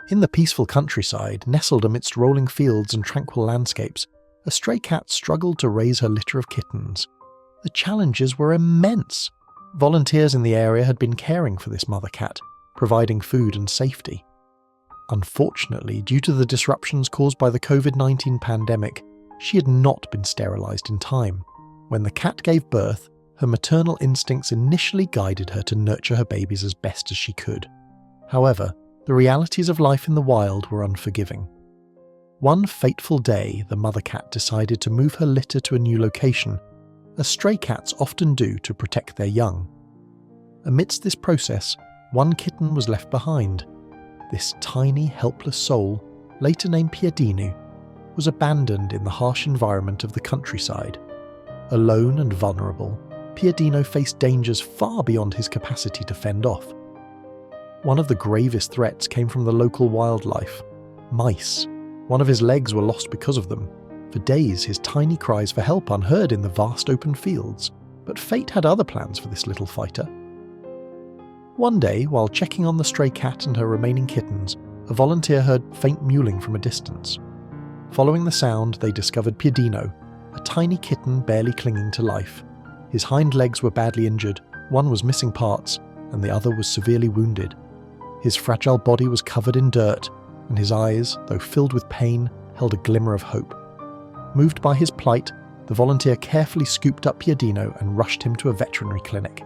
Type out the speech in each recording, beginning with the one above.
In the peaceful countryside, nestled amidst rolling fields and tranquil landscapes, a stray cat struggled to raise her litter of kittens. The challenges were immense. Volunteers in the area had been caring for this mother cat, providing food and safety. Unfortunately, due to the disruptions caused by the COVID-19 pandemic, she had not been sterilised in time. When the cat gave birth, her maternal instincts initially guided her to nurture her babies as best as she could. However, the realities of life in the wild were unforgiving. One fateful day, the mother cat decided to move her litter to a new location, as stray cats often do to protect their young. Amidst this process, one kitten was left behind. This tiny, helpless soul, later named Pieddino, was abandoned in the harsh environment of the countryside. Alone and vulnerable, Pieddino faced dangers far beyond his capacity to fend off. One of the gravest threats came from the local wildlife, mice. One of his legs were lost because of them. For days, his tiny cries for help unheard in the vast open fields, but fate had other plans for this little fighter. One day, while checking on the stray cat and her remaining kittens, a volunteer heard faint mewling from a distance. Following the sound, they discovered Pieddino, a tiny kitten barely clinging to life. His hind legs were badly injured, one was missing parts, and the other was severely wounded. His fragile body was covered in dirt, and his eyes, though filled with pain, held a glimmer of hope. Moved by his plight, the volunteer carefully scooped up Pieddino and rushed him to a veterinary clinic.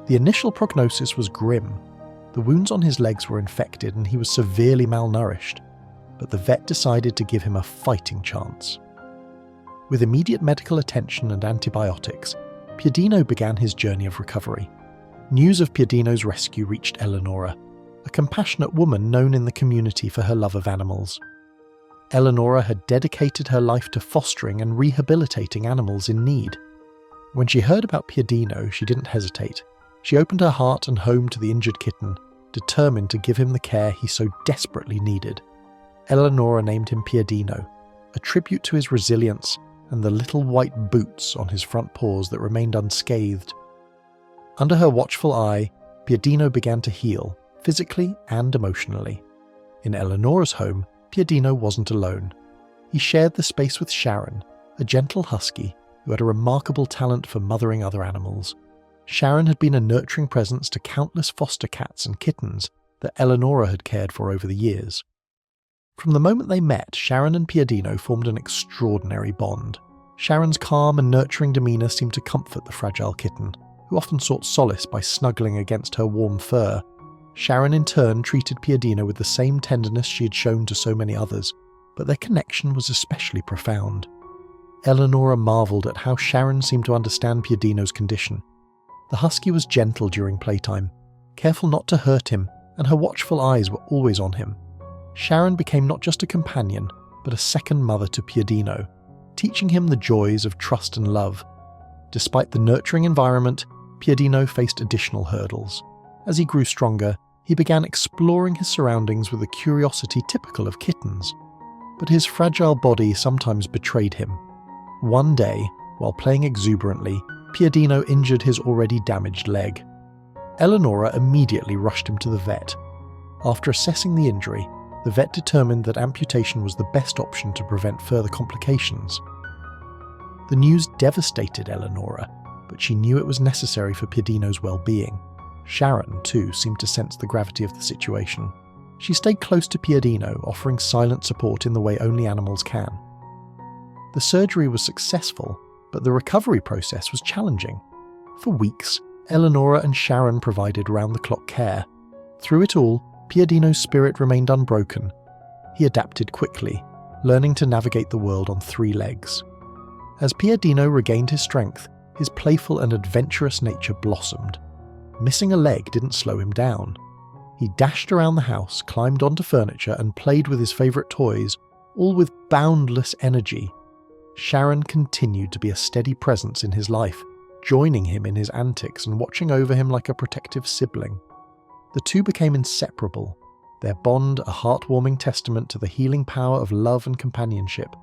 The initial prognosis was grim. The wounds on his legs were infected and he was severely malnourished, but the vet decided to give him a fighting chance. With immediate medical attention and antibiotics, Pieddino began his journey of recovery. News of Pieddino's rescue reached Elanora, a compassionate woman known in the community for her love of animals. Elanora had dedicated her life to fostering and rehabilitating animals in need. When she heard about Pieddino, she didn't hesitate. She opened her heart and home to the injured kitten, determined to give him the care he so desperately needed. Elanora named him Pieddino, a tribute to his resilience and the little white boots on his front paws that remained unscathed. Under her watchful eye, Pieddino began to heal, physically and emotionally. In Elanora's home, Pieddino wasn't alone. He shared the space with Sharon, a gentle husky who had a remarkable talent for mothering other animals. Sharon had been a nurturing presence to countless foster cats and kittens that Elanora had cared for over the years. From the moment they met, Sharon and Pieddino formed an extraordinary bond. Sharon's calm and nurturing demeanour seemed to comfort the fragile kitten, who often sought solace by snuggling against her warm fur. Sharon in turn treated Pieddino with the same tenderness she had shown to so many others, but their connection was especially profound. Elanora marvelled at how Sharon seemed to understand Pieddino's condition. The husky was gentle during playtime, careful not to hurt him, and her watchful eyes were always on him. Sharon became not just a companion, but a second mother to Pieddino, teaching him the joys of trust and love. Despite the nurturing environment, Pieddino faced additional hurdles. As he grew stronger, he began exploring his surroundings with a curiosity typical of kittens. But his fragile body sometimes betrayed him. One day, while playing exuberantly, Pieddino injured his already damaged leg. Elanora immediately rushed him to the vet. After assessing the injury, the vet determined that amputation was the best option to prevent further complications. The news devastated Elanora, but she knew it was necessary for Pieddino's well-being. Sharon, too, seemed to sense the gravity of the situation. She stayed close to Pieddino, offering silent support in the way only animals can. The surgery was successful, but the recovery process was challenging. For weeks, Elanora and Sharon provided round-the-clock care. Through it all, Pieddino's spirit remained unbroken. He adapted quickly, learning to navigate the world on 3 legs. As Pieddino regained his strength, his playful and adventurous nature blossomed. Missing a leg didn't slow him down. He dashed around the house, climbed onto furniture, and played with his favourite toys, all with boundless energy. Sharon continued to be a steady presence in his life, joining him in his antics and watching over him like a protective sibling. The two became inseparable, their bond a heartwarming testament to the healing power of love and companionship.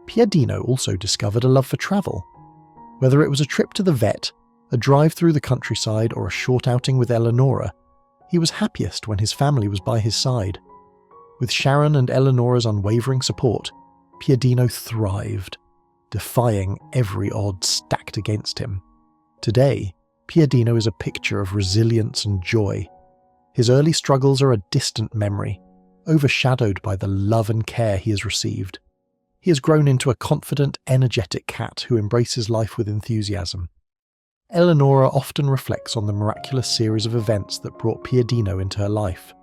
Pieddino also discovered a love for travel. Whether it was a trip to the vet, a drive through the countryside, or a short outing with Elanora, he was happiest when his family was by his side. With Sharon and Eleanora's unwavering support, Pieddino thrived, defying every odds stacked against him. Today, Pieddino is a picture of resilience and joy. His early struggles are a distant memory, overshadowed by the love and care he has received. He has grown into a confident, energetic cat who embraces life with enthusiasm. Elanora often reflects on the miraculous series of events that brought Pieddino into her life.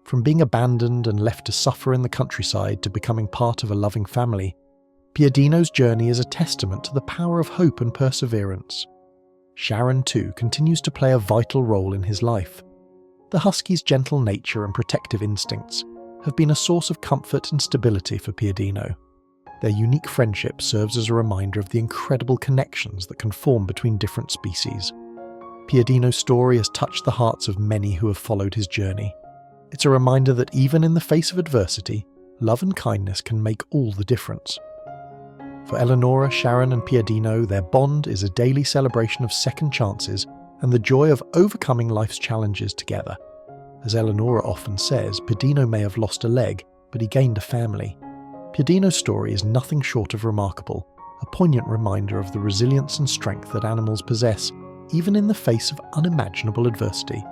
From being abandoned and left to suffer in the countryside to becoming part of a loving family, Pieddino's journey is a testament to the power of hope and perseverance. Sharon, too, continues to play a vital role in his life. The husky's gentle nature and protective instincts have been a source of comfort and stability for Pieddino. Their unique friendship serves as a reminder of the incredible connections that can form between different species. Pieddino's story has touched the hearts of many who have followed his journey. It's a reminder that even in the face of adversity, love and kindness can make all the difference. For Elanora, Sharon and Pieddino, their bond is a daily celebration of second chances and the joy of overcoming life's challenges together. As Elanora often says, Pieddino may have lost a leg, but he gained a family. Pieddino's story is nothing short of remarkable, a poignant reminder of the resilience and strength that animals possess, even in the face of unimaginable adversity.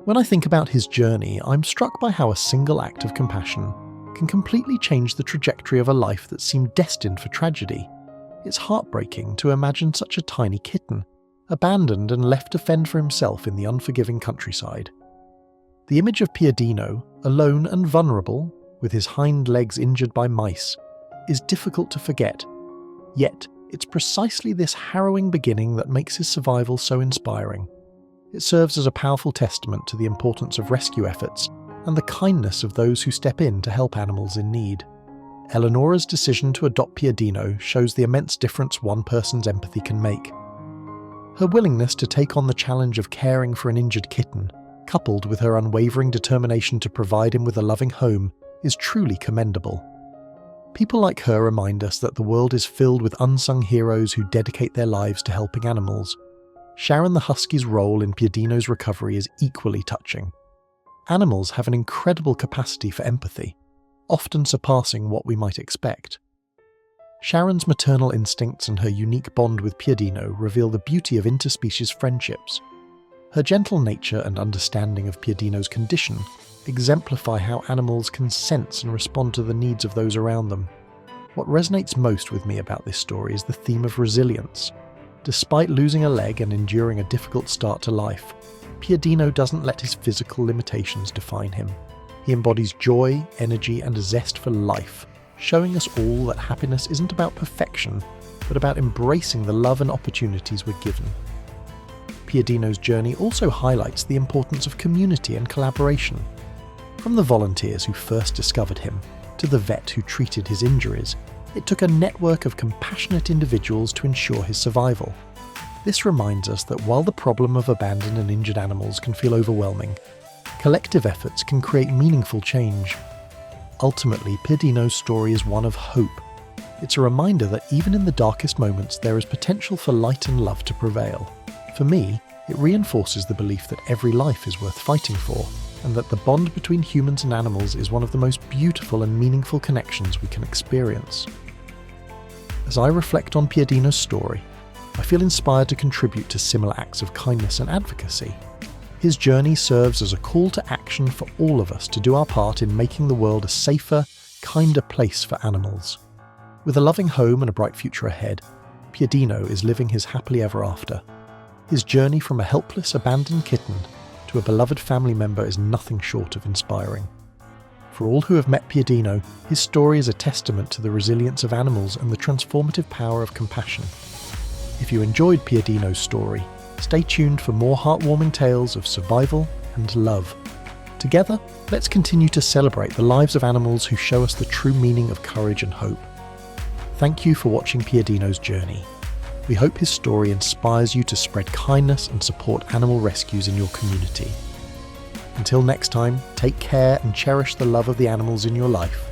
When I think about his journey, I'm struck by how a single act of compassion can completely change the trajectory of a life that seemed destined for tragedy. It's heartbreaking to imagine such a tiny kitten, abandoned and left to fend for himself in the unforgiving countryside. The image of Pieddino, alone and vulnerable, with his hind legs injured by mice, is difficult to forget. Yet, it's precisely this harrowing beginning that makes his survival so inspiring. It serves as a powerful testament to the importance of rescue efforts and the kindness of those who step in to help animals in need. Elanora's decision to adopt Pieddino shows the immense difference one person's empathy can make. Her willingness to take on the challenge of caring for an injured kitten, coupled with her unwavering determination to provide him with a loving home, is truly commendable. People like her remind us that the world is filled with unsung heroes who dedicate their lives to helping animals. Sharon the husky's role in Pieddino's recovery is equally touching. Animals have an incredible capacity for empathy, often surpassing what we might expect. Sharon's maternal instincts and her unique bond with Pieddino reveal the beauty of interspecies friendships. Her gentle nature and understanding of Pieddino's condition exemplify how animals can sense and respond to the needs of those around them. What resonates most with me about this story is the theme of resilience. Despite losing a leg and enduring a difficult start to life, Pieddino doesn't let his physical limitations define him. He embodies joy, energy, and a zest for life, showing us all that happiness isn't about perfection, but about embracing the love and opportunities we're given. Pieddino's journey also highlights the importance of community and collaboration. From the volunteers who first discovered him, to the vet who treated his injuries, it took a network of compassionate individuals to ensure his survival. This reminds us that while the problem of abandoned and injured animals can feel overwhelming, collective efforts can create meaningful change. Ultimately, Pieddino's story is one of hope. It's a reminder that even in the darkest moments, there is potential for light and love to prevail. For me, it reinforces the belief that every life is worth fighting for, and that the bond between humans and animals is one of the most beautiful and meaningful connections we can experience. As I reflect on Pieddino's story, I feel inspired to contribute to similar acts of kindness and advocacy. His journey serves as a call to action for all of us to do our part in making the world a safer, kinder place for animals. With a loving home and a bright future ahead, Pieddino is living his happily ever after. His journey from a helpless, abandoned kitten to a beloved family member is nothing short of inspiring. For all who have met Pieddino, his story is a testament to the resilience of animals and the transformative power of compassion. If you enjoyed Pieddino's story, stay tuned for more heartwarming tales of survival and love. Together, let's continue to celebrate the lives of animals who show us the true meaning of courage and hope. Thank you for watching Pieddino's journey. We hope his story inspires you to spread kindness and support animal rescues in your community. Until next time, take care and cherish the love of the animals in your life.